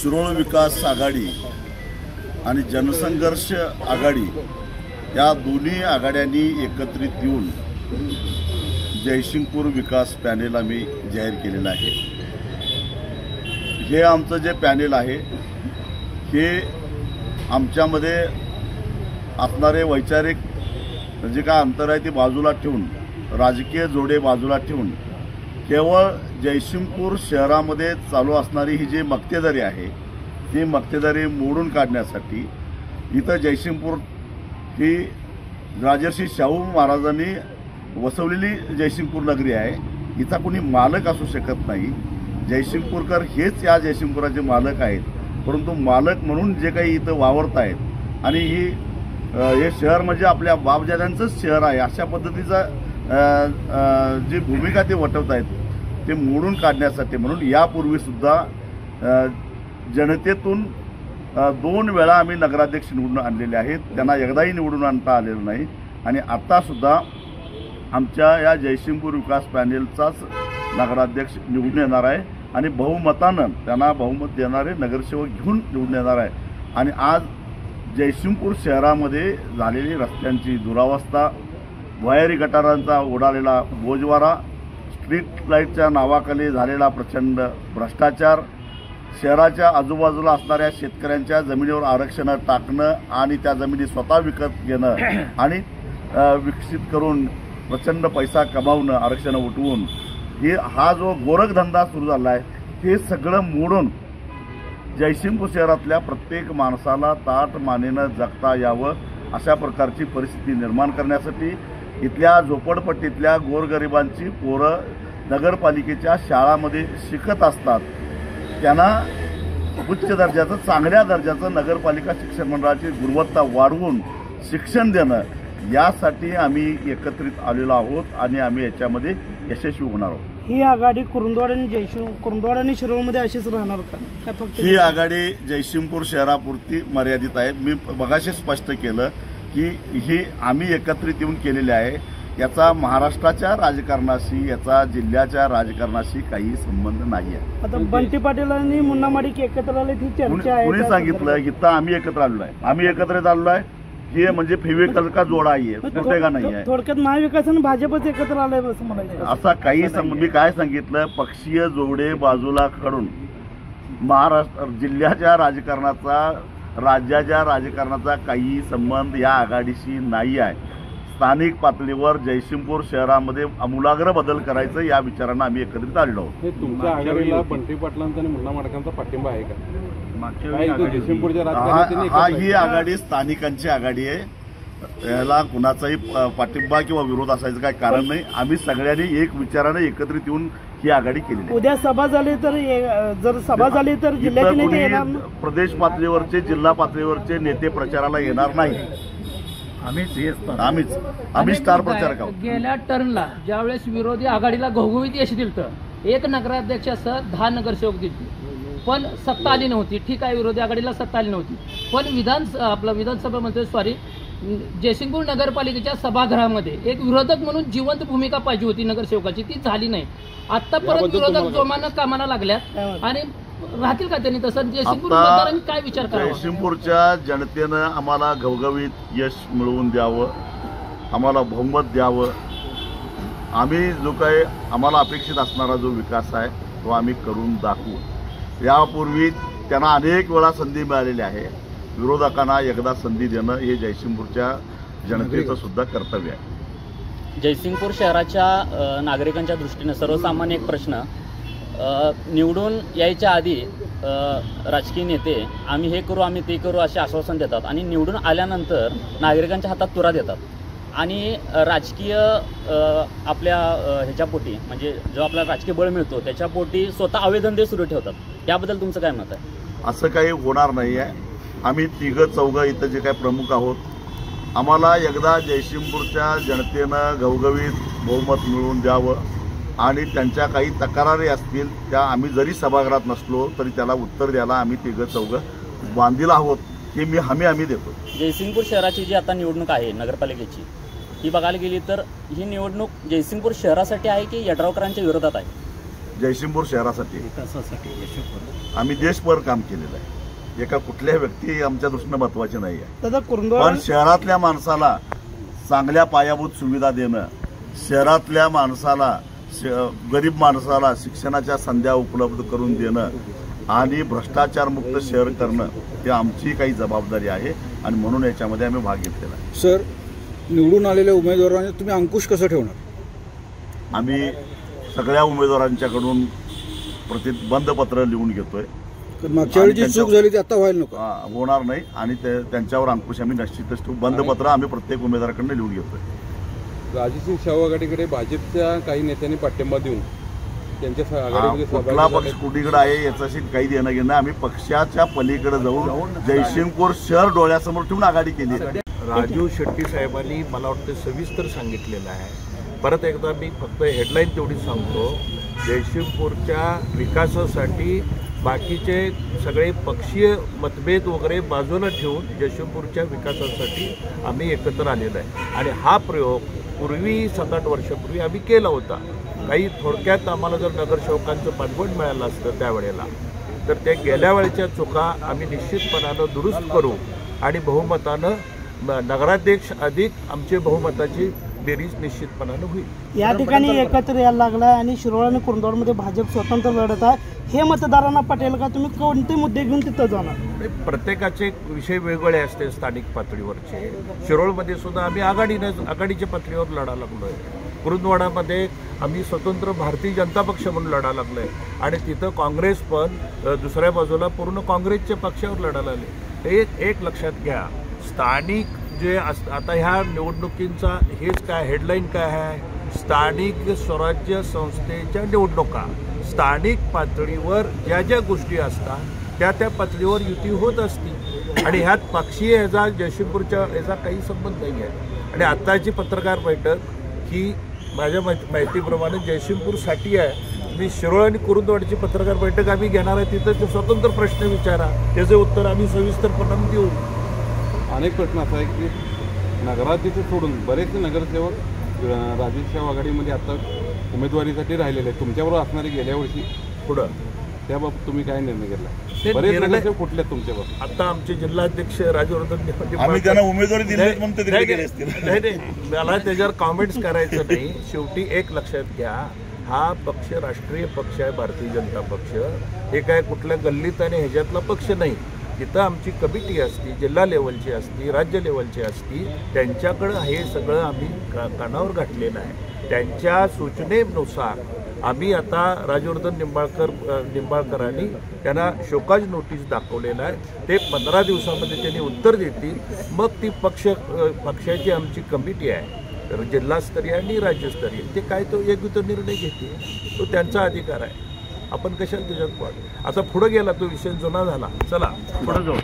शिरोळ विकास आघाडी आणि जनसंघर्ष आघाडी या दोन्ही आघाड्यांनी एकत्रित येऊन जयसिंगपूर विकास पॅनेल आम्ही जाहीर केलेलं आहे। हे आमचं जे पॅनेल आहे हे आमच्यामध्ये असणारे वैचारिक जे काय अंतर आहे ते बाजूला ठेवून, राजकीय जोडे बाजूला ठेवून केवळ जयसिंगपूर शहरामध्ये चालू असणारी ही जी मक्तेदारी आहे ती मक्तेदारी मोडून काढण्यासाठी इथं जयसिंगपूर ही राजर्षी शाहू महाराजांनी वसवलेली जयसिंगपूर नगरी आहे। इथं कोणी मालक असू शकत नाही। जयसिंगपूरकर हेच या जयसिंगपुराचे मालक आहेत, परंतु मालक म्हणून जे काही इथं वावरत आहेत आणि हे शहर म्हणजे आपल्या बापजाद्यांचंच शहर आहे अशा पद्धतीचा जी भूमिका ते वटवत आहेत ते मोडून काढण्यासाठी म्हणून यापूर्वीसुद्धा जनतेतून 2 वेळा आम्ही नगराध्यक्ष निवडून आणलेले आहेत। त्यांना एकदाही निवडून आणता आलेलं नाही आणि आत्तासुद्धा आमच्या या जयसिंगपूर विकास पॅनेलचाच नगराध्यक्ष निवडून येणार आहे आणि बहुमतानं त्यांना बहुमत देणारे नगरसेवक घेऊन निवडून येणार आहे। आणि आज जयसिंगपूर शहरामध्ये झालेली रस्त्यांची दुरावस्था, वायरी गटारांचा उडालेला बोजवारा, स्ट्रीट लाईटच्या नावाखाली झालेला प्रचंड भ्रष्टाचार, शहराच्या आजूबाजूला असणाऱ्या शेतकऱ्यांच्या जमिनीवर आरक्षण टाकणं आणि त्या जमिनी स्वतः विकत घेणं आणि विकसित करून प्रचंड पैसा कमावणं, आरक्षण उठवून हा जो गोरखधंदा सुरू झाला आहे हे सगळं मोडून जयसिंगपूर शहरातल्या प्रत्येक माणसाला ताट मानेनं जगता यावं अशा प्रकारची परिस्थिती निर्माण करण्यासाठी इथल्या झोपडपट्टीतल्या गोरगरिबांची पोरं नगरपालिकेच्या शाळांमध्ये शिकत असतात, त्यांना उच्च दर्जाचं चांगल्या दर्जाचं नगरपालिका शिक्षण मंडळाची गुणवत्ता वाढवून शिक्षण देणं यासाठी आम्ही एकत्रित आलेलो आहोत आणि आम्ही याच्यामध्ये यशस्वी होणार आहोत। ही आघाडी कुरुंदवाड आणि शिरोळमध्ये अशीच राहणार का? ही आघाडी जयसिंगपूर शहरापुरती मर्यादित आहे। मी मगाशी स्पष्ट केलं की ही आम्ही एकत्रित येऊन केलेली आहे। याचा महाराष्ट्राच्या राजकारणाशी, याचा जिल्ह्याच्या राजकारणाशी काही संबंध नाही आहे। आता बंटी पाटील आणि मुन्ना माडिक एकत्र आले ही चर्चा आहे। कोणी सांगितलं? इथं आम्ही एकत्र आलेलो आहे, आम्ही एकत्रित आलेलो आहे। हे म्हणजे फेविकल का जोडा आहे, कुठे का नाही आहे। थोडक्यात महाविकास आणि भाजपच एकत्र आलंय असं म्हणायचं। असा काही मी काय सांगितलं, पक्षीय जोडे बाजूला काढून महाराष्ट्र जिल्ह्याच्या राजकारणाचा, राज्याच्या राजकारणाचा काही संबंध या आघाडीशी नाही आहे। स्थानिक पातळीवर जयसिंगपूर शहरामध्ये आमूलाग्र बदल करायचं या विचारांना आम्ही एकत्रित आलेलो आहोत। तुमच्या आघाडीला बंटी पाटलांचा आणि मुन्ना माडकांचा पाठिंबा आहे का? ही आघाडी स्थानिकांची आघाडी आहे। याला कुणाचाही पाठिंबा किंवा विरोध असायचं काही कारण नाही। आम्ही सगळ्यांनी एक विचाराने एकत्रित येऊन ही आघाडी केली आहे। उद्या सभा झाली तर, जर सभा झाली तर जिल्ह्याचे नेते येणार, प्रदेश पातळीवरचे, जिल्हा पातळीवरचे नेते प्रचाराला येणार नाही। आम्ही स्टार प्रचारक आहोत। गेल्या टर्नला ज्यावेळेस विरोधी आघाडीला घवघवीत यश दिलं, 1 नगराध्यक्षासह 10 नगरसेवक दिले, पण सत्ता आली नव्हती। ठीक आहे, विरोधी आघाडीला सत्ता आली नव्हती, पण विधानसभेमध्ये जयसिंगपूर नगरपालिकेच्या सभागृहामध्ये एक विरोधक म्हणून जिवंत भूमिका पाहिजे होती नगरसेवकाची, ती झाली नाही। आता परत विरोधक जोमानं कामाला लागल्यात आणि राहतील का त्यांनी तसं? जयसिंगपूर मतदारांनी काय विचार करावा? जयसिंगपूरच्या जनतेनं आम्हाला घवघवीत यश मिळवून द्यावं, आम्हाला बहुमत द्यावं। आम्ही जो काही आम्हाला अपेक्षित असणारा जो विकास आहे तो आम्ही करून दाखवू। यापूर्वी त्यांना अनेक वेळा संधी मिळालेली आहे। विरोधकांना एकदा संधी देणं हे जयसिंगपूरच्या जनतेचं सुद्धा कर्तव्य आहे। जयसिंगपूर शहराच्या नागरिकांच्या दृष्टीने सर्वसामान्य एक प्रश्न, निवडून यायच्या आधी राजकीय नेते आम्ही हे करू, आम्ही ते करू असे आश्वासन देतात आणि निवडून आल्यानंतर नागरिकांच्या हातात तुरा देतात आणि राजकीय आपल्या ह्याच्यापोटी, म्हणजे जो आपला राजकीय बळ मिळतो त्याच्यापोटी स्वतः आवेदन सुरू ठेवतात। याबद्दल तुमचं काय मत आहे? असं काही होणार नाही आहे। आम्ही 3-4 इथं जे काही प्रमुख आहोत, आम्हाला एकदा जयसिंगपूरच्या जनतेनं घवघवीत बहुमत मिळवून द्यावं आणि त्यांच्या काही तक्रारी असतील त्या आम्ही जरी सभागृहात नसलो तरी त्याला उत्तर द्यायला आम्ही 3-4 बांधील आहोत, हे आम्ही देतो। जयसिंगपूर शहराची जी आता निवडणूक आहे नगरपालिकेची, ही बघायला गेली तर ही निवडणूक जयसिंगपूर शहरासाठी आहे की यड्रावकरांच्या विरोधात आहे? जयसिंगपूर शहरासाठी आम्ही देशभर काम केलेलं आहे. एका कुठल्याही व्यक्ती आमच्या दृष्टीनं महत्वाची नाही आहे. दादा पण कुरुंदवाड शहरातल्या माणसाला चांगल्या पायाभूत सुविधा देणं, शहरातल्या माणसाला गरीब माणसाला शिक्षणाच्या संध्या उपलब्ध करून देणं आणि भ्रष्टाचारमुक्त शहर करणं ही आमची काही जबाबदारी आहे आणि म्हणून याच्यामध्ये आम्ही भाग घेतलेला आहे. सर, निवडून आलेल्या उमेदवारांनी तुम्ही अंकुश कसं ठेवणार? आम्ही सगळ्या उमेदवारांच्याकडून प्रतिबंधपत्र लिहून घेतोय. मागच्या वेळी जी चूक झाली ती आता व्हायला नको. होणार नाही आणि त्यांच्यावर अंकुश आम्ही निश्चितच ठेवू. बंधपत्र आम्ही प्रत्येक उमेदवाराकडून लिहून घेतोय. राजसिंग शाहू आघाडीकडे भाजपच्या काही नेत्यांनी पाठिंबा देऊन त्यांच्या आघाडीमध्ये कुठला पक्ष कुठीकडे आहे याच्याशी काही देणं घेणं. आम्ही पक्षाच्या पलीकडे जाऊन जयसिंगपूर शहर डोळ्यासमोर ठेवून आघाडी केली. राजू शेट्टी साहेबांनी मला वाटतं सविस्तर सांगितलेलं आहे. परत एकदा मी फक्त हेडलाईन तेवढीच सांगतो. जयसिंगपूरच्या विकासासाठी बाकीचे सगळे पक्षीय मतभेद वगैरे बाजूला ठेवून जयसिंगपूरच्या विकासासाठी आम्ही एकत्र आलेलो आहे. आणि हा प्रयोग पूर्वी 7-8 वर्षापूर्वी आम्ही केला होता. काही थोडक्यात आम्हाला जर नगरसेवकांचं पाठबळ मिळालं असतं त्यावेळेला तर त्या गेल्या वेळेच्या चुका आम्ही निश्चितपणानं दुरुस्त करू आणि बहुमतानं नगराध्यक्ष अधिक आमचे बहुमताची बेरीज निश्चितपणानं होईल. या ठिकाणी एकत्र यायला लागलाय आणि शिरोळ आणि कुरुंदवाडमध्ये भाजप स्वतंत्र लढत आहे. हे मतदारांना पटेल का? तुम्ही कोणते मुद्दे घेऊन तिथं जाणार? प्रत्येकाचे विषय वेगवेगळे असते स्थानिक पातळीवरचे. शिरोळमध्ये सुद्धा आम्ही आघाडीच्या पातळीवर लढा लागलोय. कुरुंदवाडामध्ये आम्ही स्वतंत्र भारतीय जनता पक्ष म्हणून लढा लागलोय आणि तिथं काँग्रेस पण दुसऱ्या बाजूला पूर्ण काँग्रेसच्या पक्षावर लढा लागले. एक लक्षात घ्या, स्थानिक जे आता ह्या निवडणुकींचा हेच काय हेडलाईन काय आहे? स्थानिक स्वराज्य संस्थेच्या निवडणुका. स्थानिक पातळीवर ज्या ज्या गोष्टी असतात त्या पातळीवर युती होत असती आणि ह्यात पक्षीय ह्याचा जयसिंगपूरच्या याचा काही संबंध नाही आहे. आणि आत्ताची पत्रकार बैठक ही माझ्या माहितीप्रमाणे जयसिंगपूरसाठी आहे. मी शिरोळ आणि कुरुंदवाडची पत्रकार बैठक आम्ही घेणार आहे. तिथं ते स्वतंत्र प्रश्न विचारा, त्याचे उत्तर आम्ही सविस्तरपणे देऊ. अनेक प्रश्न असा आहे की नगराध्यक्ष सोडून बरेचसे नगरसेवक राजसिंग शाहू आघाडीमध्ये आता उमेदवारीसाठी राहिलेले आहेत. तुमच्याबरोबर असणारे गेल्या वर्षी पुढं त्याबाबत तुम्ही काय निर्णय घेतला? ते बरेच निर्णय- नगरसेवक कुठले आहेत तुमच्याबरोबर? आता आमचे जिल्हाध्यक्ष राजवर्धन आम्ही त्यांना उमेदवारी दिली म्हणून ते तिकडे गेले असतील. नाही मला त्याच्यावर कॉमेंट्स करायचं नाही. शेवटी एक लक्षात घ्या, हा पक्ष राष्ट्रीय पक्ष आहे, भारतीय जनता पक्ष. हे काय कुठल्या गल्लीत आणि ह्याच्यातला पक्ष नाही. तिथं आमची कमिटी असती, जिल्हा लेवलची असती, राज्य लेवलची असती. त्यांच्याकडं हे सगळं आम्ही कानावर घातलेलं आहे. त्यांच्या सूचनेनुसार आम्ही आता राजवर्धन निंबाळकरांनी त्यांना शोकाज नोटीस दाखवलेला आहे. ते 15 दिवसामध्ये त्यांनी उत्तर देतील. मग ती पक्षाची आमची कमिटी आहे, जिल्हास्तरीय आणि राज्यस्तरीय, ते काय तो योग्य निर्णय घेते. तो त्यांचा अधिकार आहे. आपण कशाला त्याच्यात आता पुढे गेला, तो विषय जुना झाला. चला पुढे जाऊ.